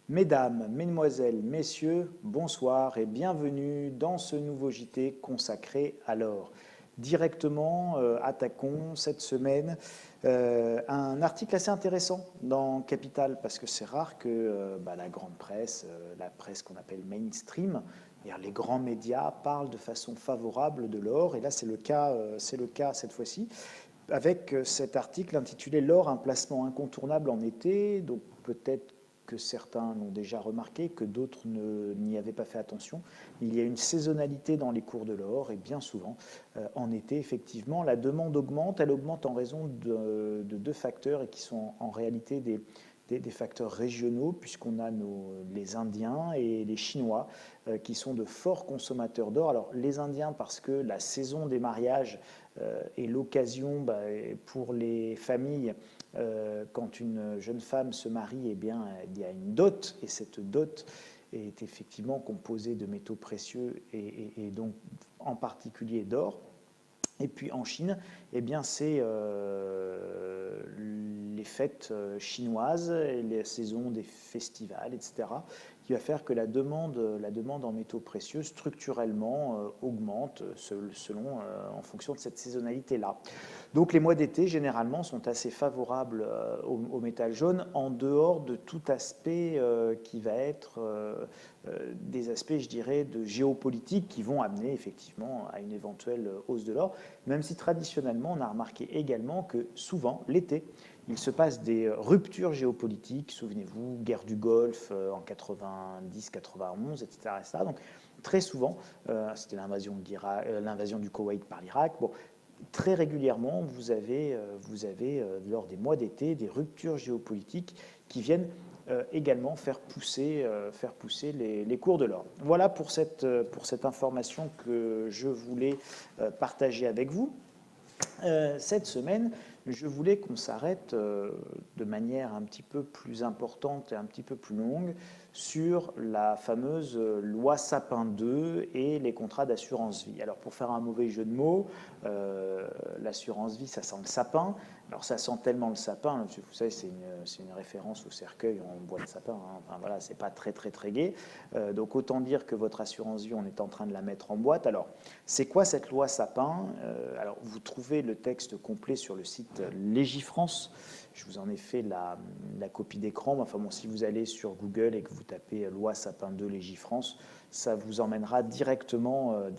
Mesdames, Mesdemoiselles, Messieurs, bonsoir et bienvenue dans ce nouveau JT consacré à l'or. Directement, attaquons cette semaine un article assez intéressant dans Capital parce que c'est rare que la grande presse, la presse qu'on appelle mainstream, c'est-à-dire les grands médias parlent de façon favorable de l'or et là c'est le cas cette fois-ci avec cet article intitulé L'or, un placement incontournable en été. Donc peut-être que certains l'ont déjà remarqué, que d'autres n'y avaient pas fait attention. Il y a une saisonnalité dans les cours de l'or et bien souvent, en été, effectivement, la demande augmente. Elle augmente en raison de deux facteurs et qui sont en réalité des facteurs régionaux, puisqu'on a les Indiens et les Chinois qui sont de forts consommateurs d'or. Alors les Indiens parce que la saison des mariages est l'occasion pour les familles, quand une jeune femme se marie, eh bien, il y a une dot, et cette dot est effectivement composée de métaux précieux et donc en particulier d'or. Et puis en Chine, eh bien, c'est les fêtes chinoises, la saison des festivals, etc., qui va faire que la demande en métaux précieux structurellement augmente en fonction de cette saisonnalité-là. Donc les mois d'été, généralement, sont assez favorables au métal jaune, en dehors de tout aspect qui va être des aspects, je dirais, de géopolitique qui vont amener effectivement à une éventuelle hausse de l'or, même si traditionnellement, on a remarqué également que souvent, l'été, il se passe des ruptures géopolitiques, souvenez-vous, guerre du Golfe en 90-91, etc., etc. Donc très souvent, c'était l'invasion du Koweït par l'Irak. Bon, très régulièrement, vous avez lors des mois d'été des ruptures géopolitiques qui viennent également faire pousser les cours de l'or. Voilà pour cette information que je voulais partager avec vous. Cette semaine, je voulais qu'on s'arrête de manière un petit peu plus importante et un petit peu plus longue sur la fameuse loi Sapin 2 et les contrats d'assurance vie. Alors pour faire un mauvais jeu de mots, l'assurance vie, ça sent le sapin. Alors ça sent tellement le sapin, vous savez, c'est une référence au cercueil en bois de sapin. Hein. Enfin voilà, c'est pas très très très gai. Donc autant dire que votre assurance vie, on est en train de la mettre en boîte. Alors c'est quoi cette loi Sapin? Alors vous trouvez le texte complet sur le site Légifrance. Je vous en ai fait la copie d'écran. Enfin bon, si vous allez sur Google et que vous tapez loi Sapin 2 Légifrance, ça vous emmènera directement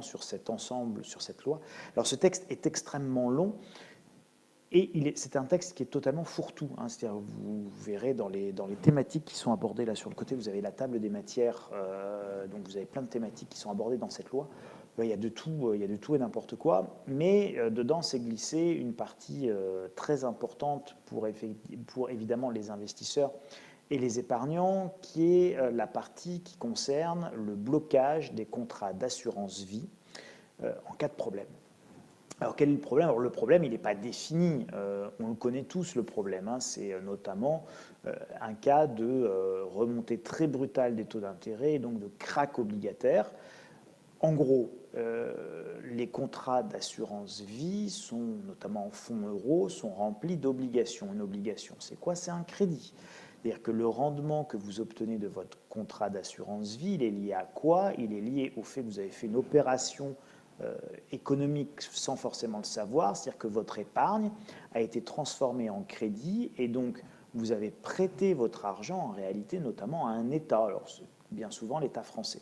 sur cet ensemble, sur cette loi. Alors ce texte est extrêmement long. Et c'est un texte qui est totalement fourre-tout. Hein, c'est-à-dire, vous verrez dans les thématiques qui sont abordées là sur le côté, vous avez la table des matières, donc vous avez plein de thématiques qui sont abordées dans cette loi. Il y a de tout et n'importe quoi, mais dedans c'est glissé une partie très importante pour évidemment les investisseurs et les épargnants, qui est la partie qui concerne le blocage des contrats d'assurance vie en cas de problème. Alors quel est le problème? Alors le problème, il n'est pas défini, on le connaît tous le problème, hein. C'est notamment un cas de remontée très brutale des taux d'intérêt et donc de krach obligataire. En gros, les contrats d'assurance vie, notamment en fonds euros, sont remplis d'obligations. Une obligation, c'est quoi? C'est un crédit. C'est-à-dire que le rendement que vous obtenez de votre contrat d'assurance vie, il est lié à quoi? Il est lié au fait que vous avez fait une opération économique sans forcément le savoir, c'est-à-dire que votre épargne a été transformée en crédit et donc vous avez prêté votre argent en réalité notamment à un État, alors bien souvent l'État français.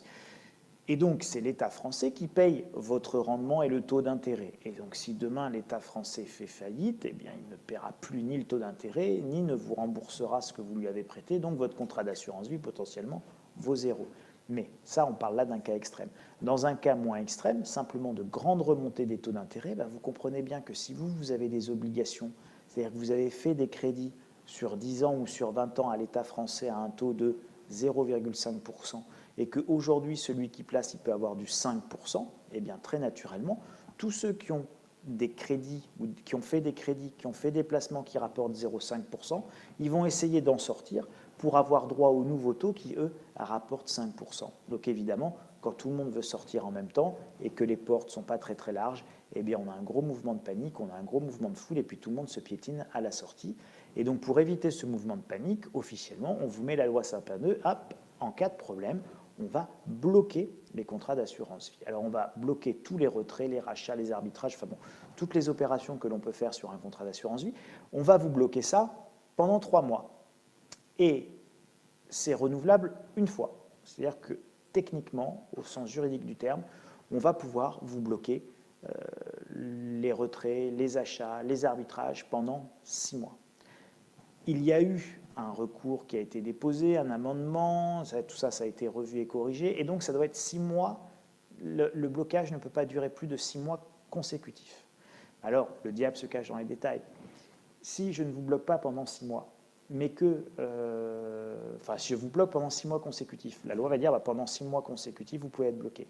Et donc c'est l'État français qui paye votre rendement et le taux d'intérêt. Et donc si demain l'État français fait faillite, eh bien il ne paiera plus ni le taux d'intérêt, ni ne vous remboursera ce que vous lui avez prêté, donc votre contrat d'assurance vie potentiellement vaut zéro. Mais ça, on parle là d'un cas extrême. Dans un cas moins extrême, simplement de grandes remontées des taux d'intérêt, vous comprenez bien que si vous avez des obligations, c'est-à-dire que vous avez fait des crédits sur 10 ans ou sur 20 ans à l'État français à un taux de 0,5%, et qu'aujourd'hui, celui qui place, il peut avoir du 5%, eh bien très naturellement, tous ceux qui ont des crédits, ou qui ont fait des crédits, qui ont fait des placements qui rapportent 0,5%, ils vont essayer d'en sortir pour avoir droit aux nouveaux taux qui, eux, rapportent 5%. Donc évidemment, quand tout le monde veut sortir en même temps et que les portes ne sont pas très très larges, eh bien on a un gros mouvement de panique, on a un gros mouvement de foule et puis tout le monde se piétine à la sortie. Et donc, pour éviter ce mouvement de panique, officiellement, on vous met la loi Sapin 2, hop, en cas de problème, on va bloquer les contrats d'assurance vie. Alors, on va bloquer tous les retraits, les rachats, les arbitrages, enfin bon, toutes les opérations que l'on peut faire sur un contrat d'assurance vie. On va vous bloquer ça pendant 3 mois. Et c'est renouvelable une fois. C'est-à-dire que techniquement, au sens juridique du terme, on va pouvoir vous bloquer les retraits, les achats, les arbitrages pendant 6 mois. Il y a eu un recours qui a été déposé, un amendement, tout ça, ça a été revu et corrigé, et donc ça doit être 6 mois. Le blocage ne peut pas durer plus de 6 mois consécutifs. Alors, le diable se cache dans les détails. Si je ne vous bloque pas pendant 6 mois, mais que, si je vous bloque pendant 6 mois consécutifs, la loi va dire pendant 6 mois consécutifs, vous pouvez être bloqué.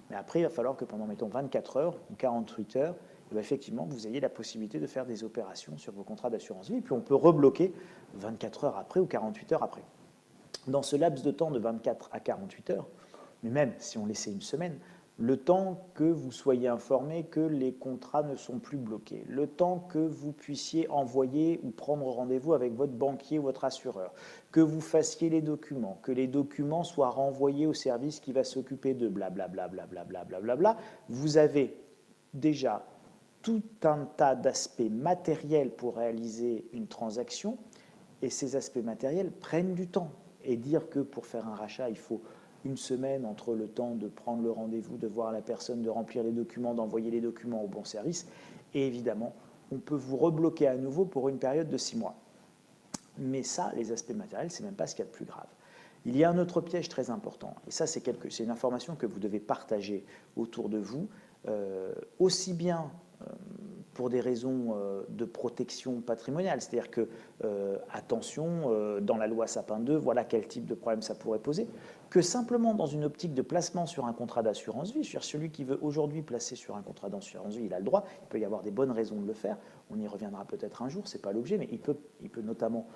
Mais après, il va falloir que pendant, mettons, 24 heures ou 48 heures, effectivement, vous ayez la possibilité de faire des opérations sur vos contrats d'assurance vie, et puis on peut rebloquer 24 heures après ou 48 heures après. Dans ce laps de temps de 24 à 48 heures, mais même si on laissait une semaine, le temps que vous soyez informé que les contrats ne sont plus bloqués, le temps que vous puissiez envoyer ou prendre rendez-vous avec votre banquier ou votre assureur, que vous fassiez les documents, que les documents soient renvoyés au service qui va s'occuper de blablabla, blablabla, vous avez déjà tout un tas d'aspects matériels pour réaliser une transaction, et ces aspects matériels prennent du temps. Et dire que pour faire un rachat, il faut une semaine entre le temps de prendre le rendez-vous, de voir la personne, de remplir les documents, d'envoyer les documents au bon service, et évidemment, on peut vous rebloquer à nouveau pour une période de 6 mois. Mais ça, les aspects matériels, c'est même pas ce qu'il y a de plus grave. Il y a un autre piège très important, et ça, c'est une information que vous devez partager autour de vous, aussi bien pour des raisons de protection patrimoniale, c'est-à-dire que, attention, dans la loi Sapin 2, voilà quel type de problème ça pourrait poser, que simplement dans une optique de placement sur un contrat d'assurance vie. Celui qui veut aujourd'hui placer sur un contrat d'assurance vie, il a le droit, il peut y avoir des bonnes raisons de le faire, on y reviendra peut-être un jour, ce n'est pas l'objet, mais il peut notamment,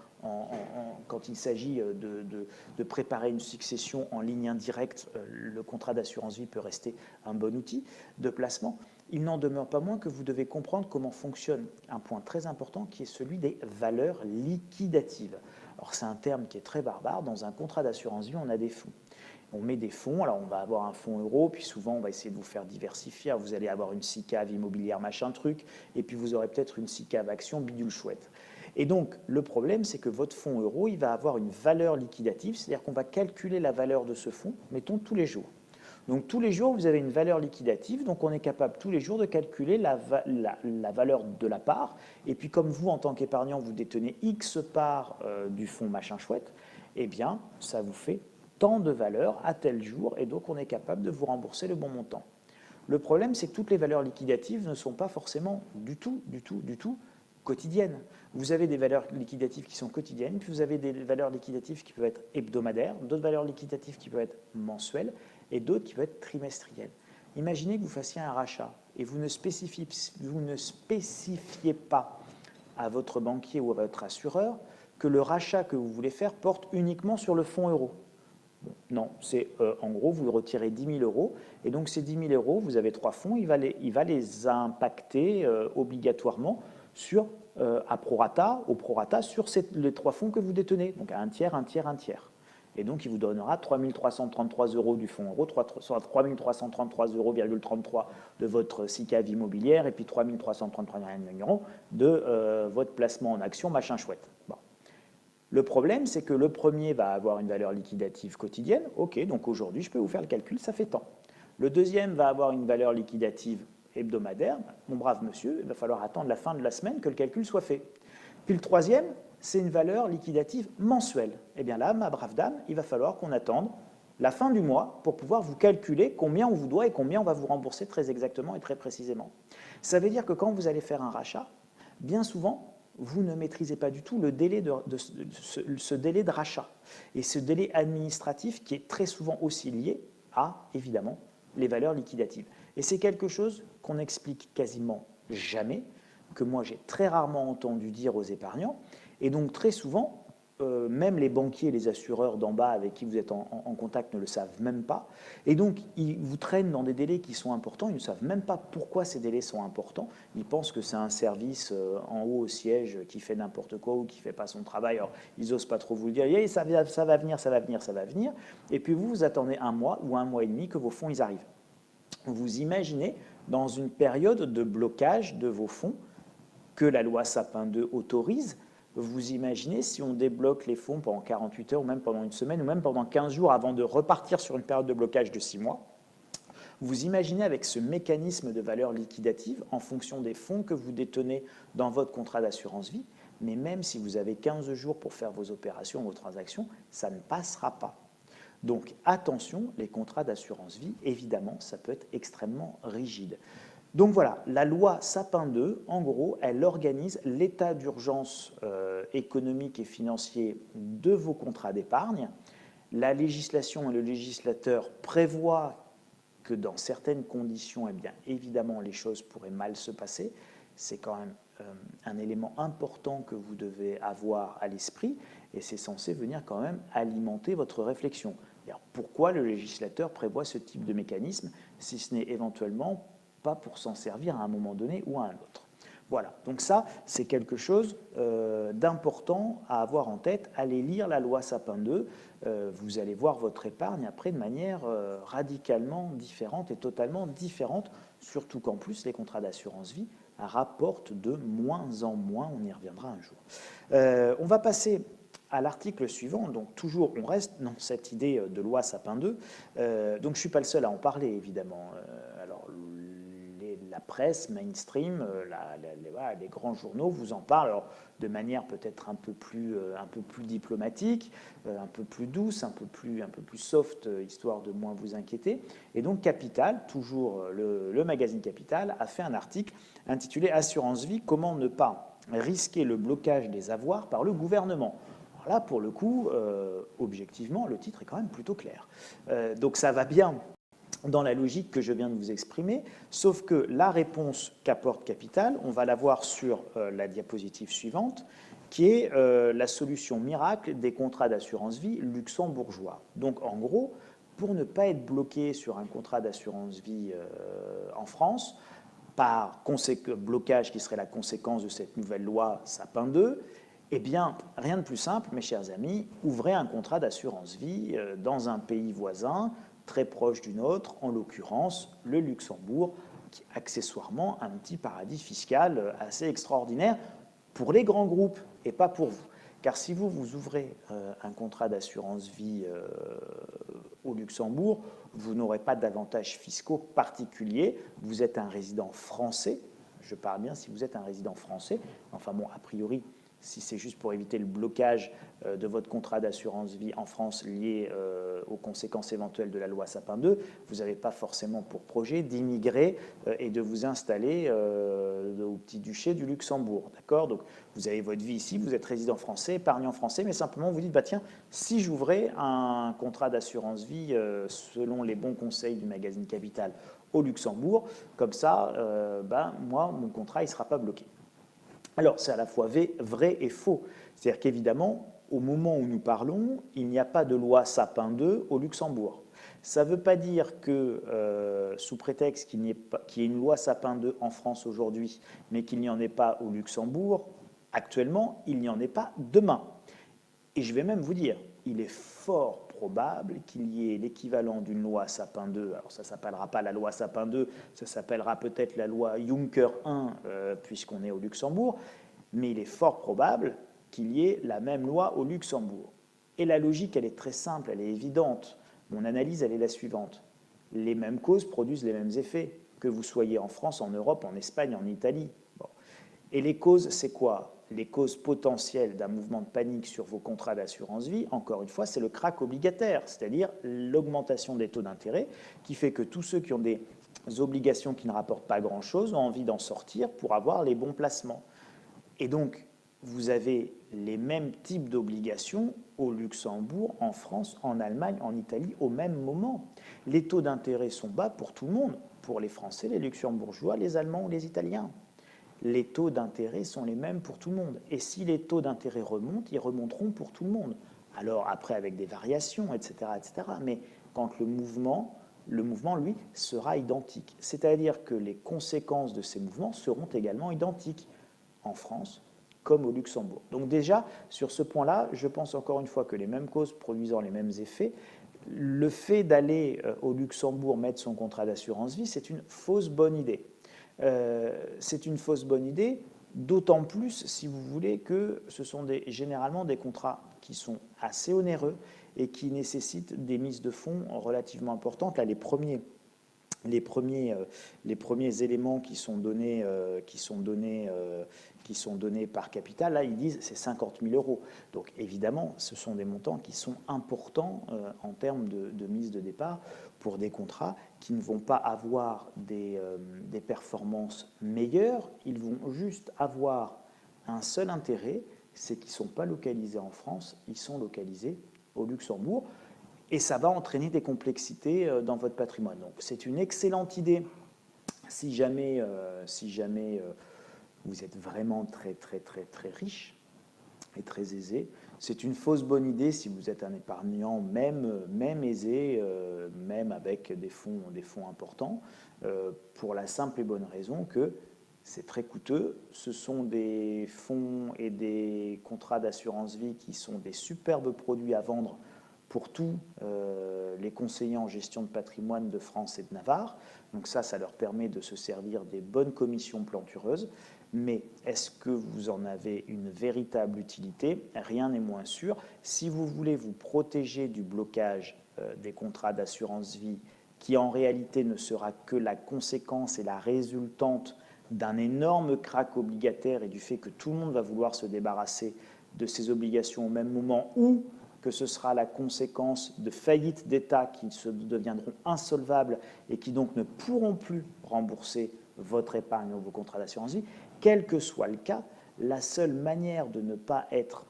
quand il s'agit de préparer une succession en ligne indirecte, le contrat d'assurance vie peut rester un bon outil de placement. Il n'en demeure pas moins que vous devez comprendre comment fonctionne un point très important qui est celui des valeurs liquidatives. Alors c'est un terme qui est très barbare. Dans un contrat d'assurance vie, on a des fonds. On met des fonds, alors on va avoir un fonds euro, puis souvent on va essayer de vous faire diversifier. Vous allez avoir une SICAV immobilière machin truc, et puis vous aurez peut-être une SICAV action bidule chouette. Et donc le problème, c'est que votre fonds euro, il va avoir une valeur liquidative, c'est-à-dire qu'on va calculer la valeur de ce fonds, mettons tous les jours. Donc tous les jours, vous avez une valeur liquidative, donc on est capable tous les jours de calculer la valeur de la part, et puis comme vous, en tant qu'épargnant, vous détenez X parts du fonds machin chouette, eh bien, ça vous fait tant de valeur à tel jour, et donc on est capable de vous rembourser le bon montant. Le problème, c'est que toutes les valeurs liquidatives ne sont pas forcément du tout quotidiennes. Vous avez des valeurs liquidatives qui sont quotidiennes, puis vous avez des valeurs liquidatives qui peuvent être hebdomadaires, d'autres valeurs liquidatives qui peuvent être mensuelles, et d'autres qui peuvent être trimestrielles. Imaginez que vous fassiez un rachat et vous ne spécifiez pas à votre banquier ou à votre assureur que le rachat que vous voulez faire porte uniquement sur le fonds euro. Non, c'est en gros, vous retirez 10 000 euros, et donc ces 10 000 euros, vous avez 3 fonds, il va les impacter obligatoirement sur, au prorata sur les 3 fonds que vous détenez, donc à un tiers, un tiers, un tiers. Et donc, il vous donnera 3 333 euros du fonds euro, 3 333,33 euros de votre SICAV immobilière, et puis 3 333 euros de votre placement en action, machin chouette. Bon. Le problème, c'est que le premier va avoir une valeur liquidative quotidienne. OK, donc aujourd'hui, je peux vous faire le calcul, ça fait tant. Le deuxième va avoir une valeur liquidative hebdomadaire. Mon brave monsieur, il va falloir attendre la fin de la semaine que le calcul soit fait. Puis le troisième, c'est une valeur liquidative mensuelle. Eh bien là, ma brave dame, il va falloir qu'on attende la fin du mois pour pouvoir vous calculer combien on vous doit et combien on va vous rembourser très exactement et très précisément. Ça veut dire que quand vous allez faire un rachat, bien souvent, vous ne maîtrisez pas du tout le délai ce délai de rachat et ce délai administratif qui est très souvent aussi lié à, évidemment, les valeurs liquidatives. Et c'est quelque chose qu'on n'explique quasiment jamais, que moi j'ai très rarement entendu dire aux épargnants. Et donc très souvent, même les banquiers et les assureurs d'en bas avec qui vous êtes en contact ne le savent même pas. Et donc, ils vous traînent dans des délais qui sont importants. Ils ne savent même pas pourquoi ces délais sont importants. Ils pensent que c'est un service en haut au siège qui fait n'importe quoi ou qui ne fait pas son travail. Alors, ils n'osent pas trop vous le dire. Hey, ça va venir, ça va venir, ça va venir. Et puis, vous attendez un mois ou un mois et demi que vos fonds ils arrivent. Vous imaginez, dans une période de blocage de vos fonds que la loi Sapin 2 autorise, vous imaginez si on débloque les fonds pendant 48 heures, ou même pendant une semaine, ou même pendant 15 jours avant de repartir sur une période de blocage de 6 mois, vous imaginez avec ce mécanisme de valeur liquidative en fonction des fonds que vous détenez dans votre contrat d'assurance vie, mais même si vous avez 15 jours pour faire vos opérations, vos transactions, ça ne passera pas. Donc attention, les contrats d'assurance vie, évidemment, ça peut être extrêmement rigide. Donc voilà, la loi Sapin 2, en gros, elle organise l'état d'urgence économique et financier de vos contrats d'épargne. La législation et le législateur prévoient que dans certaines conditions, eh bien, évidemment, les choses pourraient mal se passer. C'est quand même un élément important que vous devez avoir à l'esprit et c'est censé venir quand même alimenter votre réflexion. Alors, pourquoi le législateur prévoit ce type de mécanisme, si ce n'est éventuellement pas pour s'en servir à un moment donné ou à un autre. Voilà, donc ça, c'est quelque chose d'important à avoir en tête. Allez lire la loi Sapin 2, vous allez voir votre épargne après de manière radicalement différente et totalement différente, surtout qu'en plus, les contrats d'assurance vie rapportent de moins en moins, on y reviendra un jour. On va passer à l'article suivant, donc toujours on reste dans cette idée de loi Sapin 2, donc je ne suis pas le seul à en parler évidemment. Alors la presse mainstream, les grands journaux vous en parlent alors, de manière peut-être un peu plus diplomatique, un peu plus douce, un peu plus soft, histoire de moins vous inquiéter. Et donc Capital, toujours le magazine Capital, a fait un article intitulé « Assurance vie, comment ne pas risquer le blocage des avoirs par le gouvernement ». Alors là, pour le coup, objectivement, le titre est quand même plutôt clair. Donc ça va bien dans la logique que je viens de vous exprimer, sauf que la réponse qu'apporte Capital, on va la voir sur la diapositive suivante, qui est la solution miracle des contrats d'assurance vie luxembourgeois. Donc en gros, pour ne pas être bloqué sur un contrat d'assurance vie en France, par blocage qui serait la conséquence de cette nouvelle loi Sapin 2, eh bien, rien de plus simple, mes chers amis, ouvrez un contrat d'assurance vie dans un pays voisin, très proche du nôtre, en l'occurrence le Luxembourg, qui est accessoirement un petit paradis fiscal assez extraordinaire pour les grands groupes et pas pour vous. Car si vous ouvrez un contrat d'assurance vie au Luxembourg, vous n'aurez pas d'avantages fiscaux particuliers. Vous êtes un résident français, je parle bien si vous êtes un résident français, enfin bon, a priori, si c'est juste pour éviter le blocage de votre contrat d'assurance vie en France lié aux conséquences éventuelles de la loi Sapin 2, vous n'avez pas forcément pour projet d'immigrer et de vous installer au Petit-Duché du Luxembourg. D'accord ? Donc, vous avez votre vie ici, vous êtes résident français, épargnant français, mais simplement vous dites, bah, tiens, si j'ouvrais un contrat d'assurance vie selon les bons conseils du magazine Capital au Luxembourg, comme ça, moi, mon contrat, il ne sera pas bloqué. Alors, c'est à la fois vrai et faux. C'est-à-dire qu'évidemment, au moment où nous parlons, il n'y a pas de loi Sapin 2 au Luxembourg. Ça ne veut pas dire que, sous prétexte qu'il y ait une loi Sapin 2 en France aujourd'hui, mais qu'il n'y en ait pas au Luxembourg, actuellement, il n'y en ait pas demain. Et je vais même vous dire, il est fort probable qu'il y ait l'équivalent d'une loi Sapin 2. Alors ça ne s'appellera pas la loi Sapin 2, ça s'appellera peut-être la loi Juncker 1, puisqu'on est au Luxembourg, mais il est fort probable qu'il y ait la même loi au Luxembourg. Et la logique, elle est très simple, elle est évidente. Mon analyse, elle est la suivante. Les mêmes causes produisent les mêmes effets, que vous soyez en France, en Europe, en Espagne, en Italie. Bon. Et les causes, c'est quoi ? Les causes potentielles d'un mouvement de panique sur vos contrats d'assurance vie, encore une fois, c'est le krach obligataire, c'est-à-dire l'augmentation des taux d'intérêt qui fait que tous ceux qui ont des obligations qui ne rapportent pas grand-chose ont envie d'en sortir pour avoir les bons placements. Et donc, vous avez les mêmes types d'obligations au Luxembourg, en France, en Allemagne, en Italie, au même moment. Les taux d'intérêt sont bas pour tout le monde, pour les Français, les Luxembourgeois, les Allemands ou les Italiens. les taux d'intérêt sont les mêmes pour tout le monde. Et si les taux d'intérêt remontent, ils remonteront pour tout le monde. Alors après, avec des variations, etc., etc. Mais quand le mouvement, lui, sera identique. C'est-à-dire que les conséquences de ces mouvements seront également identiques en France comme au Luxembourg. Donc déjà, sur ce point-là, je pense encore une fois que les mêmes causes produisant les mêmes effets, le fait d'aller au Luxembourg mettre son contrat d'assurance vie, c'est une fausse bonne idée. C'est une fausse bonne idée, d'autant plus, si vous voulez, que ce sont généralement des contrats qui sont assez onéreux et qui nécessitent des mises de fonds relativement importantes. Là, les premiers éléments qui sont donnés par Capital, là, ils disent c'est 50 000 euros. Donc, évidemment, ce sont des montants qui sont importants en termes de mise de départ pour des contrats qui ne vont pas avoir des performances meilleures, ils vont juste avoir un seul intérêt, c'est qu'ils ne sont pas localisés en France, ils sont localisés au Luxembourg. Et ça va entraîner des complexités dans votre patrimoine. Donc, c'est une excellente idée si jamais vous êtes vraiment très, très, très, très riche et très aisé. C'est une fausse bonne idée si vous êtes un épargnant, même aisé, même avec des fonds importants, pour la simple et bonne raison que c'est très coûteux. Ce sont des fonds et des contrats d'assurance vie qui sont des superbes produits à vendre pour tous les conseillers en gestion de patrimoine de France et de Navarre. Donc ça leur permet de se servir des bonnes commissions plantureuses. Mais est-ce que vous en avez une véritable utilité? Rien n'est moins sûr. Si vous voulez vous protéger du blocage des contrats d'assurance vie, qui en réalité ne sera que la conséquence et la résultante d'un énorme krach obligataire et du fait que tout le monde va vouloir se débarrasser de ces obligations au même moment, ou que ce sera la conséquence de faillites d'État qui deviendront insolvables et qui donc ne pourront plus rembourser votre épargne ou vos contrats d'assurance vie, quel que soit le cas, la seule manière de ne pas être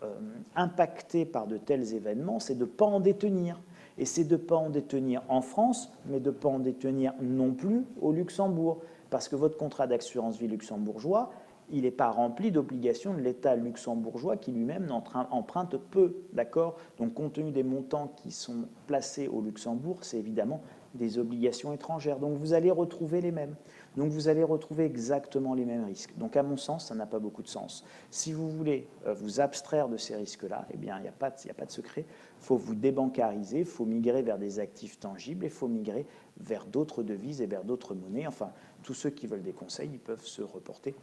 impacté par de tels événements, c'est de ne pas en détenir. Et c'est de ne pas en détenir en France, mais de ne pas en détenir non plus au Luxembourg. Parce que votre contrat d'assurance vie luxembourgeois, il n'est pas rempli d'obligations de l'État luxembourgeois qui lui-même emprunte peu, d'accord? Donc, compte tenu des montants qui sont placés au Luxembourg, c'est évidemment des obligations étrangères. Donc, vous allez retrouver les mêmes. Donc, vous allez retrouver exactement les mêmes risques. Donc, à mon sens, ça n'a pas beaucoup de sens. Si vous voulez vous abstraire de ces risques-là, eh bien, il n'y a pas de secret. Il faut vous débancariser, il faut migrer vers des actifs tangibles, il faut migrer vers d'autres devises et vers d'autres monnaies. Enfin, tous ceux qui veulent des conseils, ils peuvent se reporter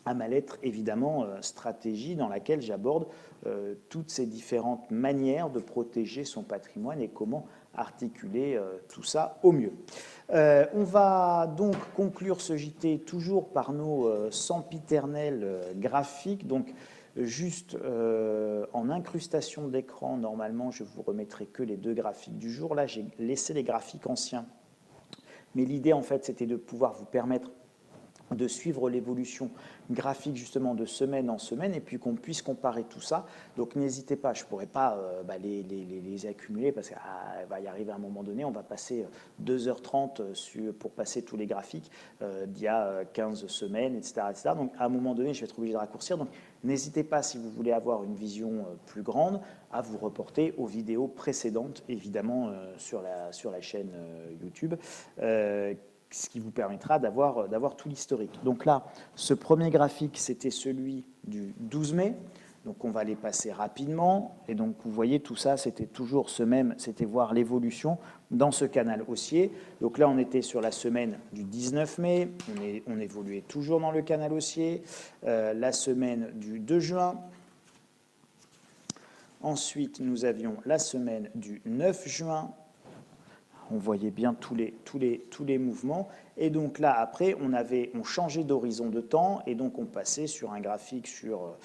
à ma lettre, évidemment, stratégie dans laquelle j'aborde toutes ces différentes manières de protéger son patrimoine et comment articuler tout ça au mieux. On va donc conclure ce JT toujours par nos sempiternels graphiques. Donc, juste en incrustation d'écran, normalement, je vous remettrai que les 2 graphiques du jour. Là, j'ai laissé les graphiques anciens. Mais l'idée, en fait, c'était de pouvoir vous permettre de suivre l'évolution graphique justement de semaine en semaine et puis qu'on puisse comparer tout ça. Donc n'hésitez pas, je ne pourrais pas les accumuler parce qu'il va y arriver à un moment donné, on va passer 2h30 pour passer tous les graphiques d'il y a 15 semaines, etc., etc. Donc à un moment donné, je vais être obligé de raccourcir. Donc n'hésitez pas, si vous voulez avoir une vision plus grande, à vous reporter aux vidéos précédentes, évidemment sur la chaîne YouTube, ce qui vous permettra d'avoir tout l'historique. Donc là, ce premier graphique, c'était celui du 12 mai. Donc on va les passer rapidement. Et donc vous voyez, tout ça, c'était toujours ce même, c'était voir l'évolution dans ce canal haussier. Donc là, on était sur la semaine du 19 mai. On évoluait toujours dans le canal haussier. La semaine du 2 juin. Ensuite, nous avions la semaine du 9 juin. On voyait bien tous les mouvements. Et donc là, après, on changeait d'horizon de temps et donc on passait sur un graphique sur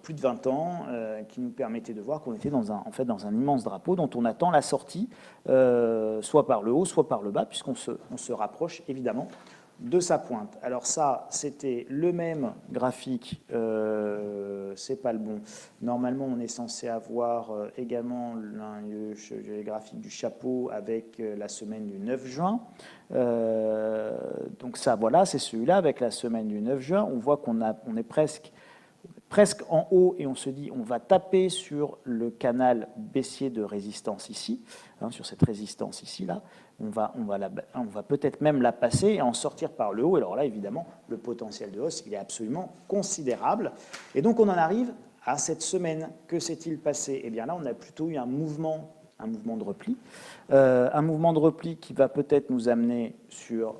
plus de 20 ans qui nous permettait de voir qu'on était dans un immense drapeau dont on attend la sortie, soit par le haut, soit par le bas, puisqu'on se rapproche évidemment de sa pointe. Alors ça, c'était le même graphique, c'est pas le bon. Normalement, on est censé avoir également le graphique du chapeau avec la semaine du 9 juin. Donc ça, voilà, c'est celui-là avec la semaine du 9 juin. On voit qu'on est presque en haut et on se dit on va taper sur le canal baissier de résistance ici, sur cette résistance ici là, on va peut-être même la passer et en sortir par le haut. Et alors là évidemment le potentiel de hausse il est absolument considérable et donc on en arrive à cette semaine. Que s'est-il passé? Eh bien là on a plutôt eu un mouvement de repli, qui va peut-être nous amener sur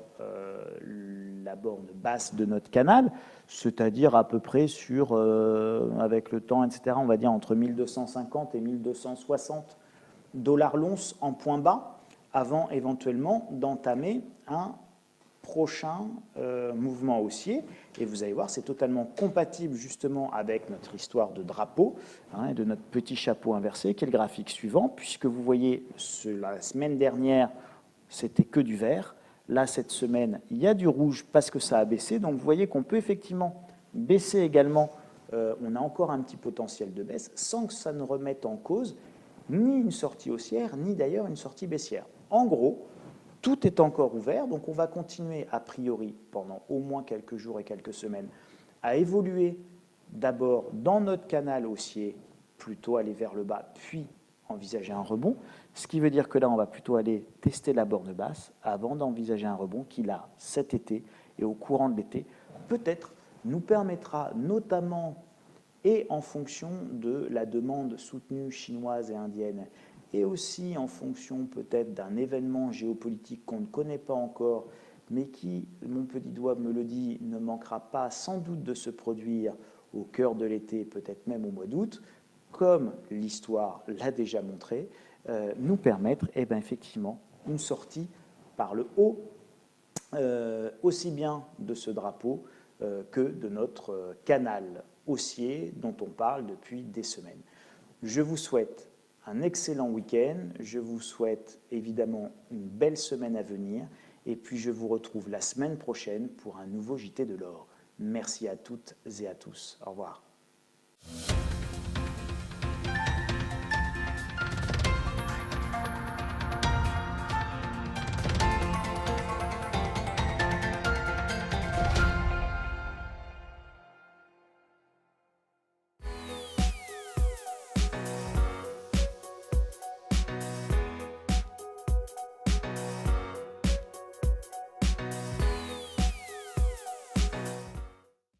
la borne basse de notre canal, c'est-à-dire à peu près sur, avec le temps, etc., on va dire entre 1250 et 1260 $ l'once en point bas, avant éventuellement d'entamer un prochain mouvement haussier. Et vous allez voir, c'est totalement compatible justement avec notre histoire de drapeau et de notre petit chapeau inversé, qui est le graphique suivant, puisque vous voyez, la semaine dernière, c'était que du vert. Là, cette semaine, il y a du rouge parce que ça a baissé. Donc, vous voyez qu'on peut effectivement baisser également. On a encore un petit potentiel de baisse sans que ça ne remette en cause ni une sortie haussière, ni d'ailleurs une sortie baissière. En gros, tout est encore ouvert, donc on va continuer a priori pendant au moins quelques jours et quelques semaines à évoluer d'abord dans notre canal haussier, plutôt aller vers le bas, puis envisager un rebond, ce qui veut dire que là on va plutôt aller tester la borne basse avant d'envisager un rebond qui là, cet été et au courant de l'été, peut-être nous permettra notamment et en fonction de la demande soutenue chinoise et indienne et aussi en fonction peut-être d'un événement géopolitique qu'on ne connaît pas encore, mais qui, mon petit doigt me le dit, ne manquera pas sans doute de se produire au cœur de l'été, peut-être même au mois d'août, comme l'histoire l'a déjà montré, nous permettre effectivement une sortie par le haut, aussi bien de ce drapeau que de notre canal haussier dont on parle depuis des semaines. Je vous souhaite un excellent week-end, je vous souhaite évidemment une belle semaine à venir et puis je vous retrouve la semaine prochaine pour un nouveau JT de l'or. Merci à toutes et à tous. Au revoir.